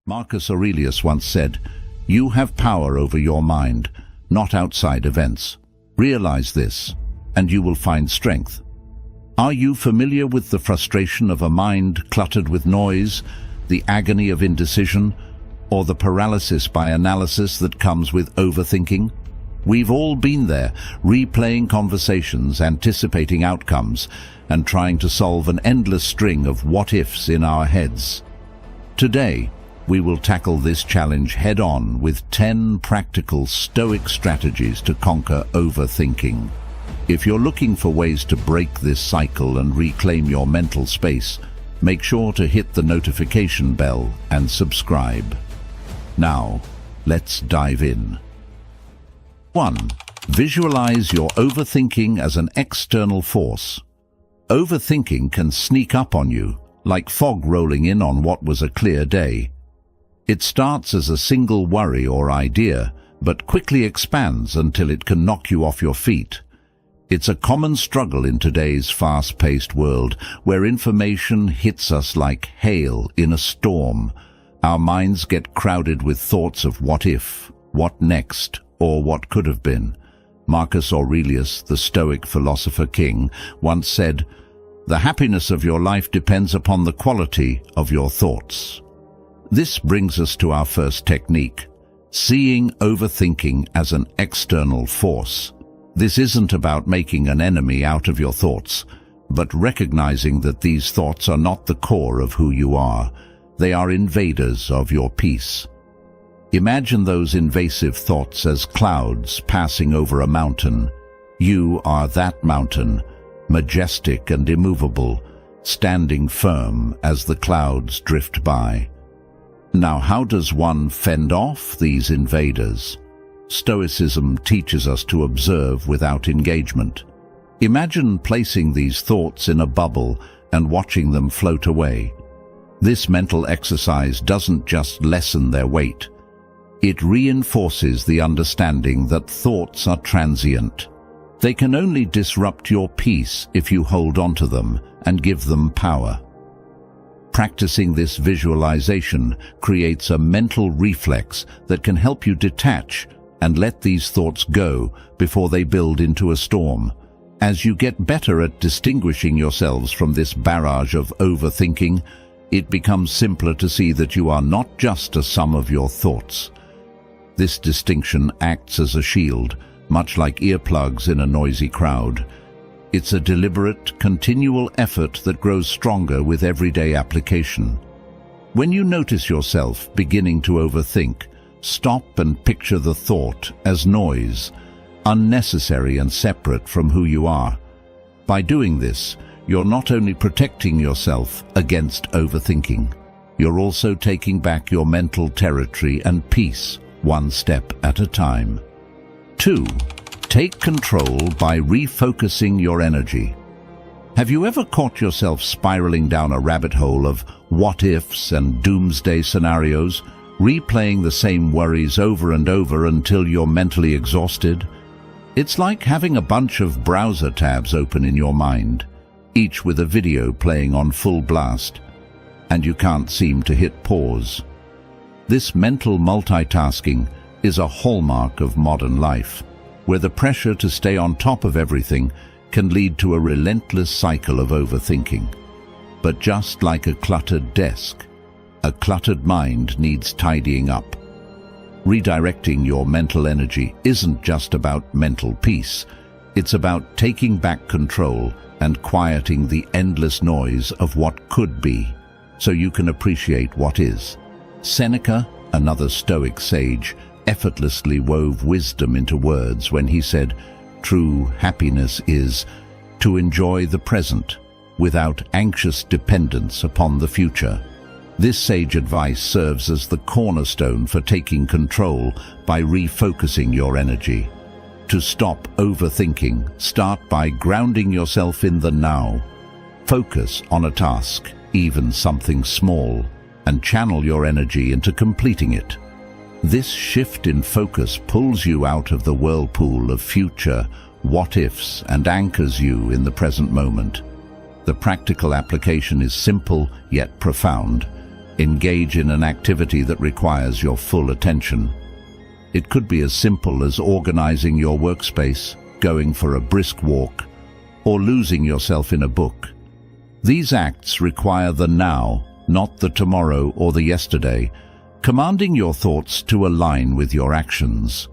Marcus Aurelius once said, "You have power over your mind, not outside events. Realize this, and you will find strength." Are you familiar with the frustration of a mind cluttered with noise, the agony of indecision, or the paralysis by analysis that comes with overthinking? We've all been there, replaying conversations, anticipating outcomes, and trying to solve an endless string of what-ifs in our heads. Today, we will tackle this challenge head-on with 10 practical Stoic strategies to conquer overthinking. If you're looking for ways to break this cycle and reclaim your mental space, make sure to hit the notification bell and subscribe. Now, let's dive in. 1. Visualize your overthinking as an external force. Overthinking can sneak up on you, like fog rolling in on what was a clear day. It starts as a single worry or idea, but quickly expands until it can knock you off your feet. It's a common struggle in today's fast-paced world, where information hits us like hail in a storm. Our minds get crowded with thoughts of what if, what next, or what could have been. Marcus Aurelius, the Stoic philosopher king, once said, "The happiness of your life depends upon the quality of your thoughts." This brings us to our first technique, seeing overthinking as an external force. This isn't about making an enemy out of your thoughts, but recognizing that these thoughts are not the core of who you are. They are invaders of your peace. Imagine those invasive thoughts as clouds passing over a mountain. You are that mountain, majestic and immovable, standing firm as the clouds drift by. Now, how does one fend off these invaders? Stoicism teaches us to observe without engagement. Imagine placing these thoughts in a bubble and watching them float away. This mental exercise doesn't just lessen their weight. It reinforces the understanding that thoughts are transient. They can only disrupt your peace if you hold onto them and give them power. Practicing this visualization creates a mental reflex that can help you detach and let these thoughts go before they build into a storm. As you get better at distinguishing yourselves from this barrage of overthinking, it becomes simpler to see that you are not just a sum of your thoughts. This distinction acts as a shield, much like earplugs in a noisy crowd. It's a deliberate, continual effort that grows stronger with everyday application. When you notice yourself beginning to overthink, stop and picture the thought as noise, unnecessary and separate from who you are. By doing this, you're not only protecting yourself against overthinking, you're also taking back your mental territory and peace, one step at a time. 2. Take control by refocusing your energy. Have you ever caught yourself spiraling down a rabbit hole of what-ifs and doomsday scenarios, replaying the same worries over and over until you're mentally exhausted? It's like having a bunch of browser tabs open in your mind, each with a video playing on full blast, and you can't seem to hit pause. This mental multitasking is a hallmark of modern life, where the pressure to stay on top of everything can lead to a relentless cycle of overthinking. But just like a cluttered desk, a cluttered mind needs tidying up. Redirecting your mental energy isn't just about mental peace. It's about taking back control and quieting the endless noise of what could be, so you can appreciate what is. Seneca, another Stoic sage, effortlessly wove wisdom into words when he said, "True happiness is to enjoy the present without anxious dependence upon the future." This sage advice serves as the cornerstone for taking control by refocusing your energy. To stop overthinking, start by grounding yourself in the now. Focus on a task, even something small, and channel your energy into completing it. This shift in focus pulls you out of the whirlpool of future what-ifs and anchors you in the present moment. The practical application is simple yet profound. Engage in an activity that requires your full attention. It could be as simple as organizing your workspace, going for a brisk walk, or losing yourself in a book. These acts require the now, not the tomorrow or the yesterday, commanding your thoughts to align with your actions.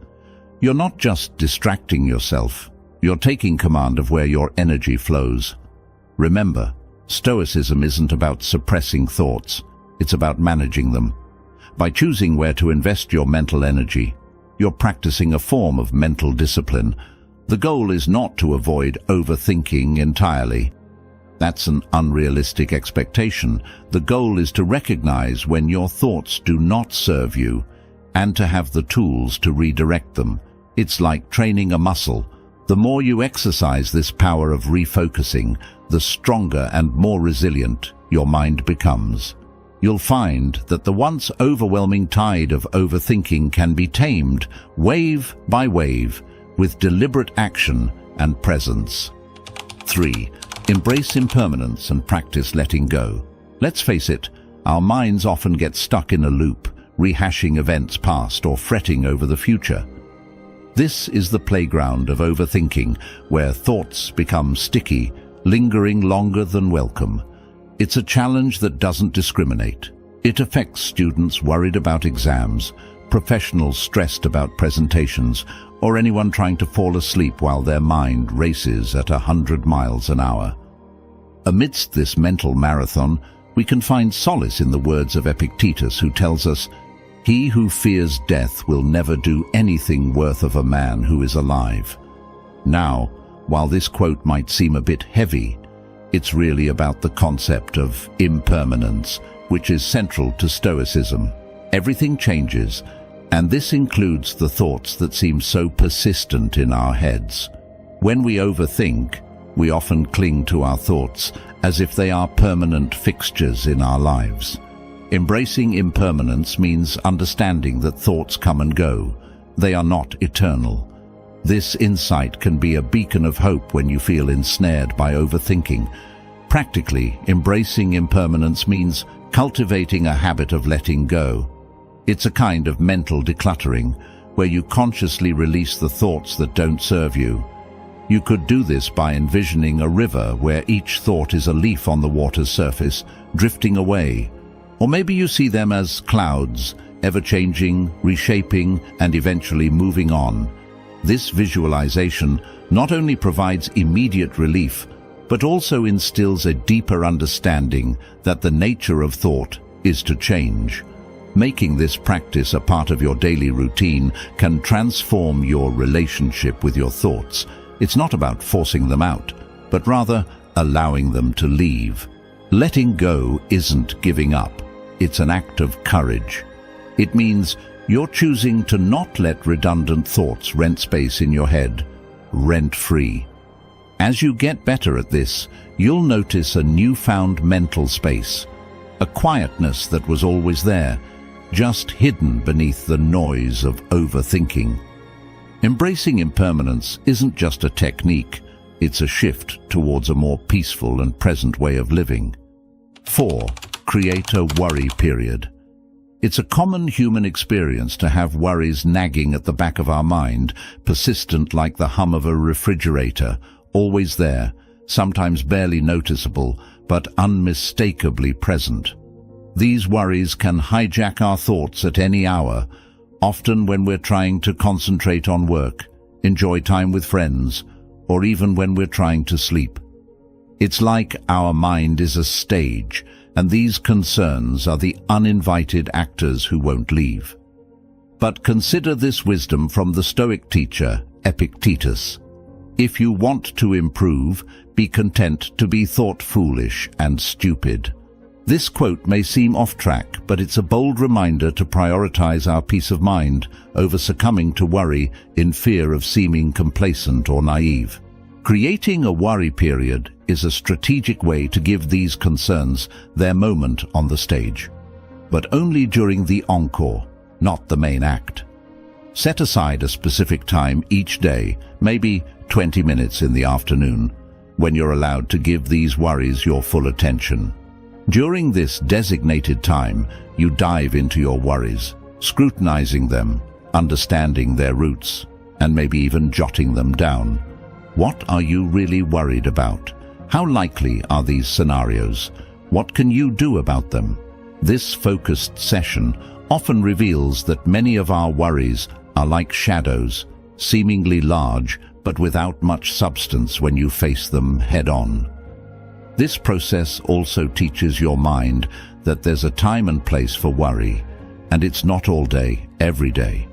You're not just distracting yourself, you're taking command of where your energy flows. Remember, Stoicism isn't about suppressing thoughts, it's about managing them. By choosing where to invest your mental energy, you're practicing a form of mental discipline. The goal is not to avoid overthinking entirely. That's an unrealistic expectation. The goal is to recognize when your thoughts do not serve you and to have the tools to redirect them. It's like training a muscle. The more you exercise this power of refocusing, the stronger and more resilient your mind becomes. You'll find that the once overwhelming tide of overthinking can be tamed wave by wave with deliberate action and presence. 3. Embrace impermanence and practice letting go. Let's face it, our minds often get stuck in a loop, rehashing events past or fretting over the future. This is the playground of overthinking, where thoughts become sticky, lingering longer than welcome. It's a challenge that doesn't discriminate. It affects students worried about exams, professionals stressed about presentations, or anyone trying to fall asleep while their mind races at 100 miles an hour. Amidst this mental marathon, we can find solace in the words of Epictetus, who tells us, "He who fears death will never do anything worth of a man who is alive." Now, while this quote might seem a bit heavy, it's really about the concept of impermanence, which is central to Stoicism. Everything changes, and this includes the thoughts that seem so persistent in our heads. When we overthink, we often cling to our thoughts as if they are permanent fixtures in our lives. Embracing impermanence means understanding that thoughts come and go. They are not eternal. This insight can be a beacon of hope when you feel ensnared by overthinking. Practically, embracing impermanence means cultivating a habit of letting go. It's a kind of mental decluttering, where you consciously release the thoughts that don't serve you. You could do this by envisioning a river where each thought is a leaf on the water's surface, drifting away. Or maybe you see them as clouds, ever-changing, reshaping, and eventually moving on. This visualization not only provides immediate relief, but also instills a deeper understanding that the nature of thought is to change. Making this practice a part of your daily routine can transform your relationship with your thoughts. It's not about forcing them out, but rather allowing them to leave. Letting go isn't giving up. It's an act of courage. It means you're choosing to not let redundant thoughts rent space in your head, rent-free. As you get better at this, you'll notice a newfound mental space, a quietness that was always there, just hidden beneath the noise of overthinking. Embracing impermanence isn't just a technique, it's a shift towards a more peaceful and present way of living. 4. Create a worry period. It's a common human experience to have worries nagging at the back of our mind, persistent like the hum of a refrigerator, always there, sometimes barely noticeable, but unmistakably present. These worries can hijack our thoughts at any hour, often when we're trying to concentrate on work, enjoy time with friends, or even when we're trying to sleep. It's like our mind is a stage, and these concerns are the uninvited actors who won't leave. But consider this wisdom from the Stoic teacher, Epictetus. If you want to improve, be content to be thought foolish and stupid. This quote may seem off track, but it's a bold reminder to prioritize our peace of mind over succumbing to worry in fear of seeming complacent or naive. Creating a worry period is a strategic way to give these concerns their moment on the stage, but only during the encore, not the main act. Set aside a specific time each day, maybe 20 minutes in the afternoon, when you're allowed to give these worries your full attention. During this designated time, you dive into your worries, scrutinizing them, understanding their roots, and maybe even jotting them down. What are you really worried about? How likely are these scenarios? What can you do about them? This focused session often reveals that many of our worries are like shadows, seemingly large but without much substance when you face them head-on. This process also teaches your mind that there's a time and place for worry, and it's not all day, every day.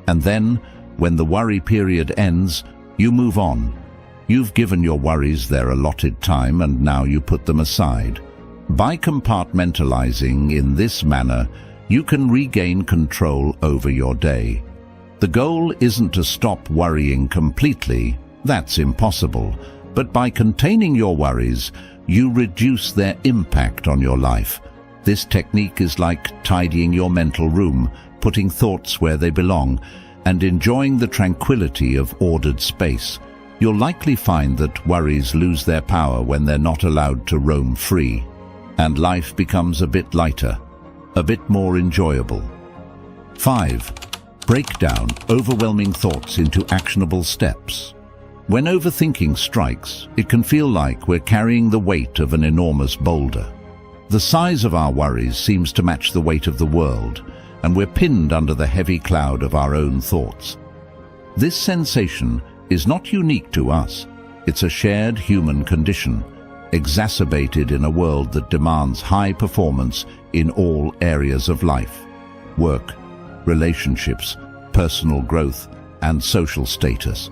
And then, when the worry period ends, you move on. You've given your worries their allotted time and now you put them aside. By compartmentalizing in this manner, you can regain control over your day. The goal isn't to stop worrying completely, that's impossible, but by containing your worries, you reduce their impact on your life. This technique is like tidying your mental room, putting thoughts where they belong, and enjoying the tranquility of ordered space. You'll likely find that worries lose their power when they're not allowed to roam free, and life becomes a bit lighter, a bit more enjoyable. 5. Break down overwhelming thoughts into actionable steps. When overthinking strikes, it can feel like we're carrying the weight of an enormous boulder. The size of our worries seems to match the weight of the world, and we're pinned under the heavy cloud of our own thoughts. This sensation is not unique to us. It's a shared human condition, exacerbated in a world that demands high performance in all areas of life: work, relationships, personal growth, and social status.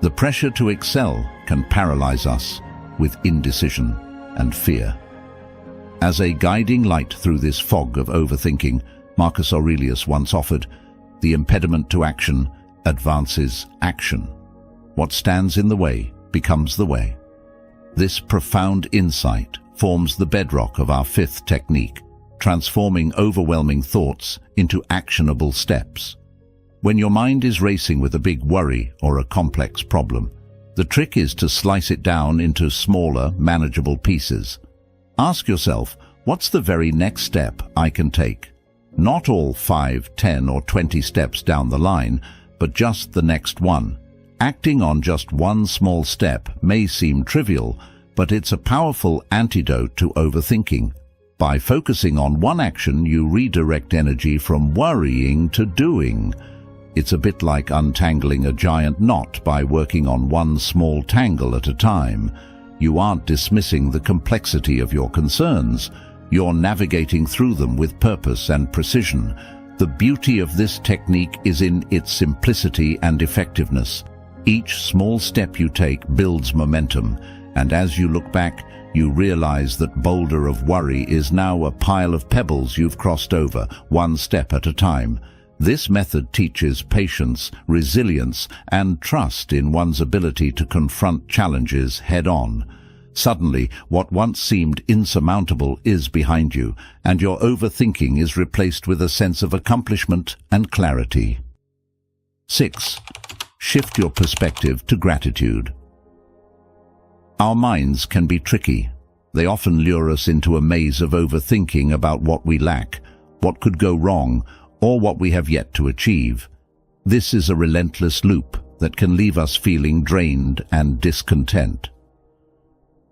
The pressure to excel can paralyze us with indecision and fear. As a guiding light through this fog of overthinking, Marcus Aurelius once offered, "The impediment to action advances action. What stands in the way becomes the way." This profound insight forms the bedrock of our 5th technique, transforming overwhelming thoughts into actionable steps. When your mind is racing with a big worry or a complex problem, the trick is to slice it down into smaller, manageable pieces. Ask yourself, what's the very next step I can take? Not all 5, 10, or 20 steps down the line, but just the next one. Acting on just one small step may seem trivial, but it's a powerful antidote to overthinking. By focusing on one action, you redirect energy from worrying to doing. It's a bit like untangling a giant knot by working on one small tangle at a time. You aren't dismissing the complexity of your concerns. You're navigating through them with purpose and precision. The beauty of this technique is in its simplicity and effectiveness. Each small step you take builds momentum, and as you look back, you realize that boulder of worry is now a pile of pebbles you've crossed over, one step at a time. This method teaches patience, resilience, and trust in one's ability to confront challenges head-on. Suddenly, what once seemed insurmountable is behind you, and your overthinking is replaced with a sense of accomplishment and clarity. 6. Shift your perspective to gratitude. Our minds can be tricky. They often lure us into a maze of overthinking about what we lack, what could go wrong, or what we have yet to achieve. This is a relentless loop that can leave us feeling drained and discontent.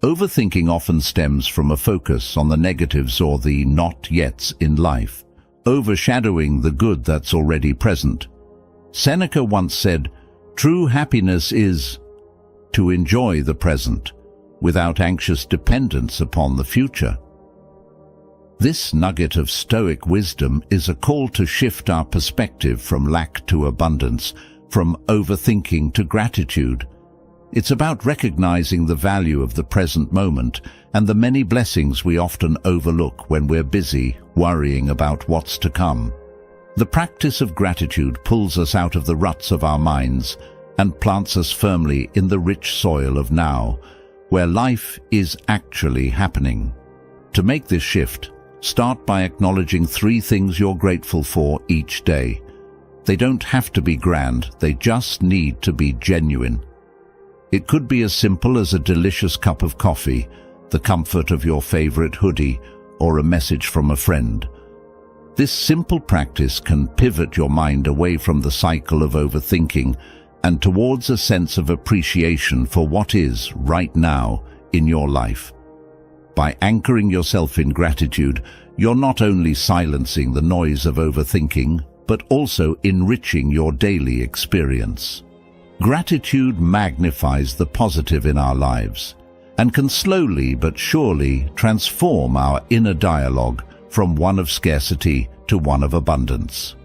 Overthinking often stems from a focus on the negatives or the not-yets in life, overshadowing the good that's already present. Seneca once said, "True happiness is to enjoy the present, without anxious dependence upon the future." This nugget of Stoic wisdom is a call to shift our perspective from lack to abundance, from overthinking to gratitude. It's about recognizing the value of the present moment and the many blessings we often overlook when we're busy worrying about what's to come. The practice of gratitude pulls us out of the ruts of our minds and plants us firmly in the rich soil of now, where life is actually happening. To make this shift, start by acknowledging 3 things you're grateful for each day. They don't have to be grand, they just need to be genuine. It could be as simple as a delicious cup of coffee, the comfort of your favorite hoodie, or a message from a friend. This simple practice can pivot your mind away from the cycle of overthinking and towards a sense of appreciation for what is right now in your life. By anchoring yourself in gratitude, you're not only silencing the noise of overthinking, but also enriching your daily experience. Gratitude magnifies the positive in our lives and can slowly but surely transform our inner dialogue from one of scarcity to one of abundance.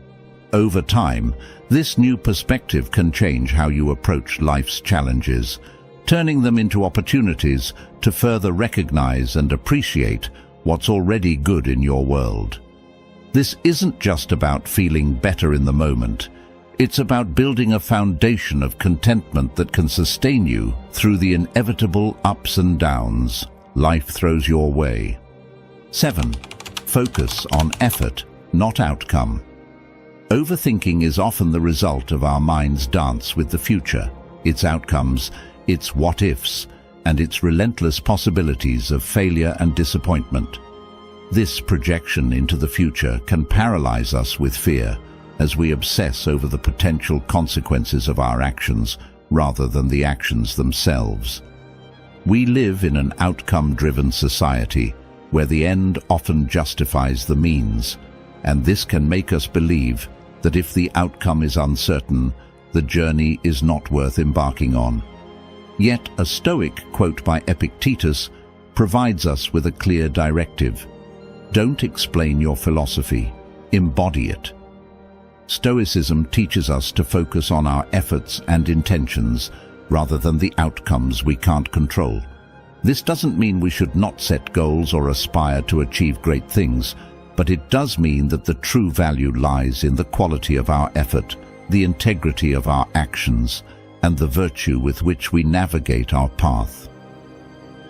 Over time, this new perspective can change how you approach life's challenges, turning them into opportunities to further recognize and appreciate what's already good in your world. This isn't just about feeling better in the moment. It's about building a foundation of contentment that can sustain you through the inevitable ups and downs life throws your way. 7. Focus on effort, not outcome. Overthinking is often the result of our mind's dance with the future, its outcomes, its what-ifs, and its relentless possibilities of failure and disappointment. This projection into the future can paralyze us with fear as we obsess over the potential consequences of our actions rather than the actions themselves. We live in an outcome-driven society where the end often justifies the means, and this can make us believe that if the outcome is uncertain, the journey is not worth embarking on. Yet a Stoic quote by Epictetus provides us with a clear directive. Don't explain your philosophy, embody it. Stoicism teaches us to focus on our efforts and intentions rather than the outcomes we can't control. This doesn't mean we should not set goals or aspire to achieve great things, but it does mean that the true value lies in the quality of our effort, the integrity of our actions, and the virtue with which we navigate our path.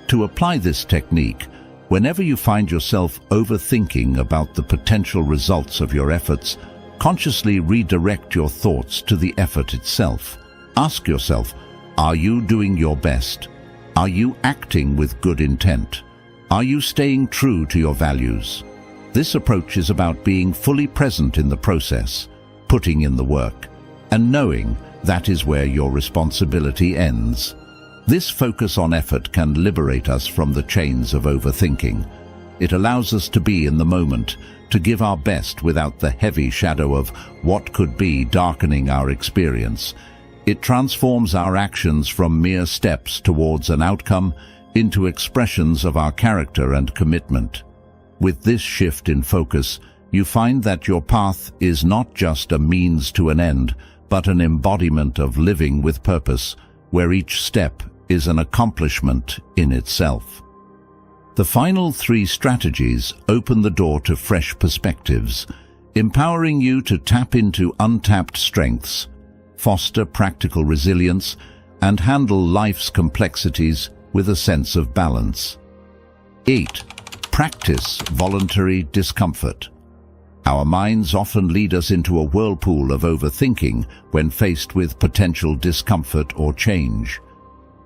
To apply this technique, whenever you find yourself overthinking about the potential results of your efforts, consciously redirect your thoughts to the effort itself. Ask yourself, are you doing your best? Are you acting with good intent? Are you staying true to your values? This approach is about being fully present in the process, putting in the work, and knowing that is where your responsibility ends. This focus on effort can liberate us from the chains of overthinking. It allows us to be in the moment, to give our best without the heavy shadow of what could be darkening our experience. It transforms our actions from mere steps towards an outcome into expressions of our character and commitment. With this shift in focus, you find that your path is not just a means to an end, but an embodiment of living with purpose, where each step is an accomplishment in itself. The final 3 strategies open the door to fresh perspectives, empowering you to tap into untapped strengths, foster practical resilience, and handle life's complexities with a sense of balance. 8. Practice voluntary discomfort. Our minds often lead us into a whirlpool of overthinking when faced with potential discomfort or change.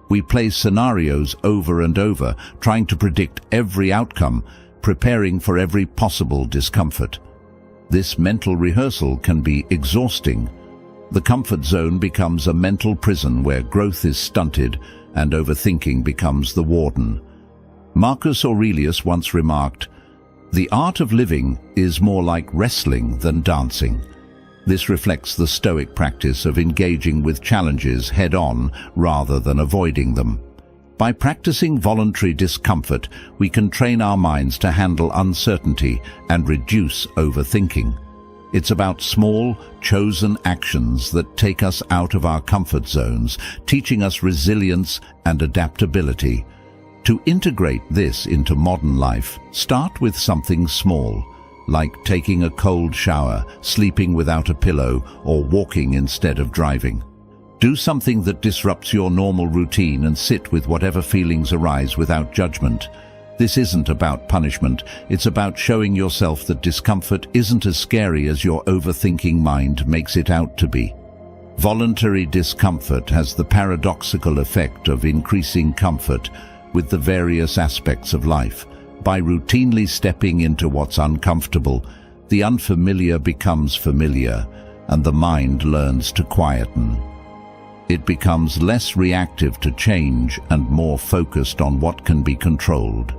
We play scenarios over and over, trying to predict every outcome, preparing for every possible discomfort. This mental rehearsal can be exhausting. The comfort zone becomes a mental prison where growth is stunted and overthinking becomes the warden. Marcus Aurelius once remarked, "The art of living is more like wrestling than dancing." This reflects the Stoic practice of engaging with challenges head-on rather than avoiding them. By practicing voluntary discomfort, we can train our minds to handle uncertainty and reduce overthinking. It's about small, chosen actions that take us out of our comfort zones, teaching us resilience and adaptability. To integrate this into modern life, start with something small, like taking a cold shower, sleeping without a pillow, or walking instead of driving. Do something that disrupts your normal routine and sit with whatever feelings arise without judgment. This isn't about punishment, it's about showing yourself that discomfort isn't as scary as your overthinking mind makes it out to be. Voluntary discomfort has the paradoxical effect of increasing comfort, with the various aspects of life. By routinely stepping into what's uncomfortable, the unfamiliar becomes familiar, and the mind learns to quieten. It becomes less reactive to change and more focused on what can be controlled: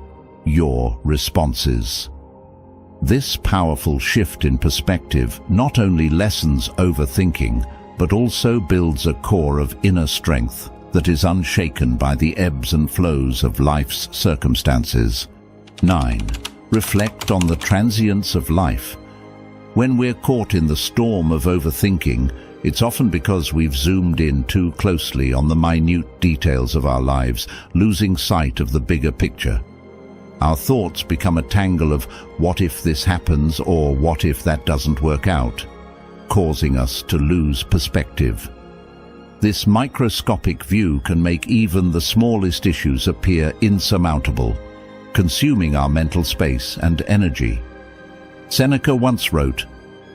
your responses. This powerful shift in perspective not only lessens overthinking, but also builds a core of inner strength that is unshaken by the ebbs and flows of life's circumstances. 9. Reflect on the transience of life. When we're caught in the storm of overthinking, it's often because we've zoomed in too closely on the minute details of our lives, losing sight of the bigger picture. Our thoughts become a tangle of what if this happens or what if that doesn't work out, causing us to lose perspective. This microscopic view can make even the smallest issues appear insurmountable, consuming our mental space and energy. Seneca once wrote,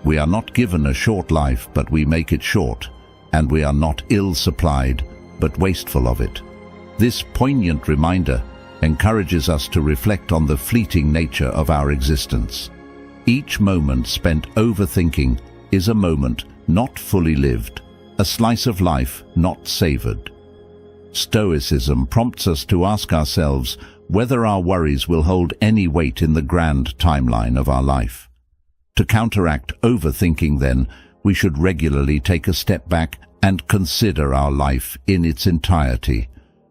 "We are not given a short life, but we make it short, and we are not ill-supplied, but wasteful of it." This poignant reminder encourages us to reflect on the fleeting nature of our existence. Each moment spent overthinking is a moment not fully lived, a slice of life not savored. Stoicism prompts us to ask ourselves whether our worries will hold any weight in the grand timeline of our life. To counteract overthinking, then, we should regularly take a step back and consider our life in its entirety.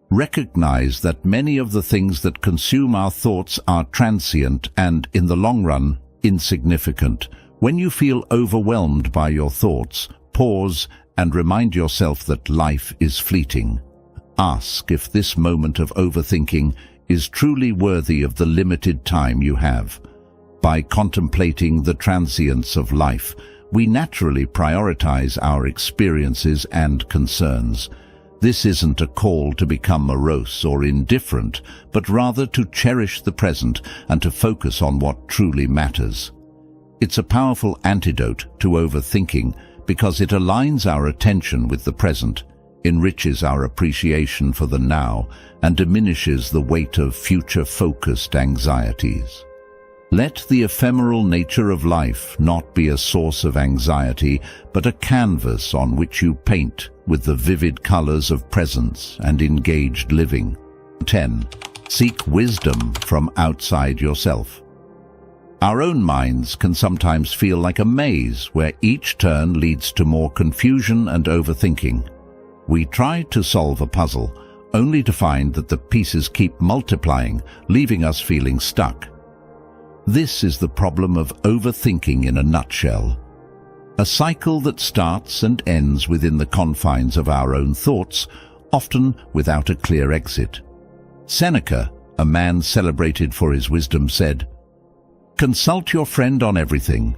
Recognize that many of the things that consume our thoughts are transient and, in the long run, insignificant. When you feel overwhelmed by your thoughts, pause and remind yourself that life is fleeting. Ask if this moment of overthinking is truly worthy of the limited time you have. By contemplating the transience of life, we naturally prioritize our experiences and concerns. This isn't a call to become morose or indifferent, but rather to cherish the present and to focus on what truly matters. It's a powerful antidote to overthinking because it aligns our attention with the present, enriches our appreciation for the now, and diminishes the weight of future-focused anxieties. Let the ephemeral nature of life not be a source of anxiety, but a canvas on which you paint with the vivid colors of presence and engaged living. 10. Seek wisdom from outside yourself. Our own minds can sometimes feel like a maze where each turn leads to more confusion and overthinking. We try to solve a puzzle, only to find that the pieces keep multiplying, leaving us feeling stuck. This is the problem of overthinking in a nutshell. A cycle that starts and ends within the confines of our own thoughts, often without a clear exit. Seneca, a man celebrated for his wisdom, said, "Consult your friend on everything,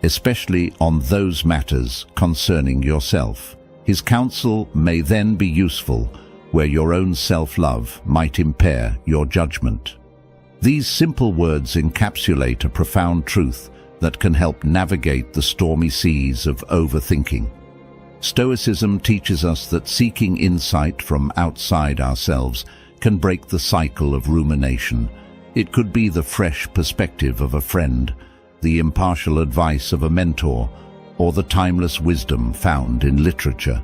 especially on those matters concerning yourself. His counsel may then be useful, where your own self-love might impair your judgment." These simple words encapsulate a profound truth that can help navigate the stormy seas of overthinking. Stoicism teaches us that seeking insight from outside ourselves can break the cycle of rumination. It could be the fresh perspective of a friend, the impartial advice of a mentor, or the timeless wisdom found in literature.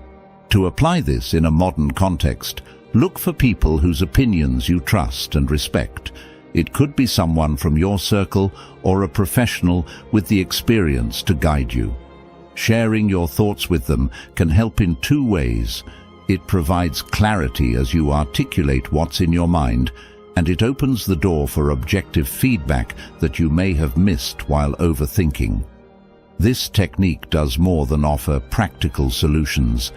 To apply this in a modern context, look for people whose opinions you trust and respect. It could be someone from your circle or a professional with the experience to guide you. Sharing your thoughts with them can help in two ways. It provides clarity as you articulate what's in your mind, and it opens the door for objective feedback that you may have missed while overthinking. This technique does more than offer practical solutions.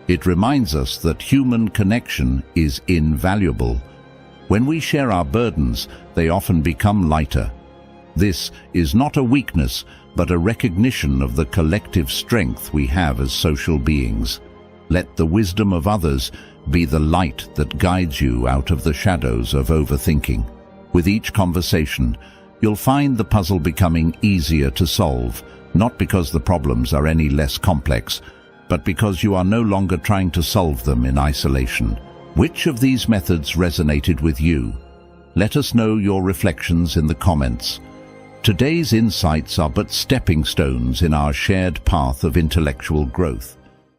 It reminds us that human connection is invaluable. When we share our burdens, they often become lighter. This is not a weakness, but a recognition of the collective strength we have as social beings. Let the wisdom of others be the light that guides you out of the shadows of overthinking. With each conversation, you'll find the puzzle becoming easier to solve, not because the problems are any less complex, but because you are no longer trying to solve them in isolation. Which of these methods resonated with you? Let us know your reflections in the comments. Today's insights are but stepping stones in our shared path of intellectual growth.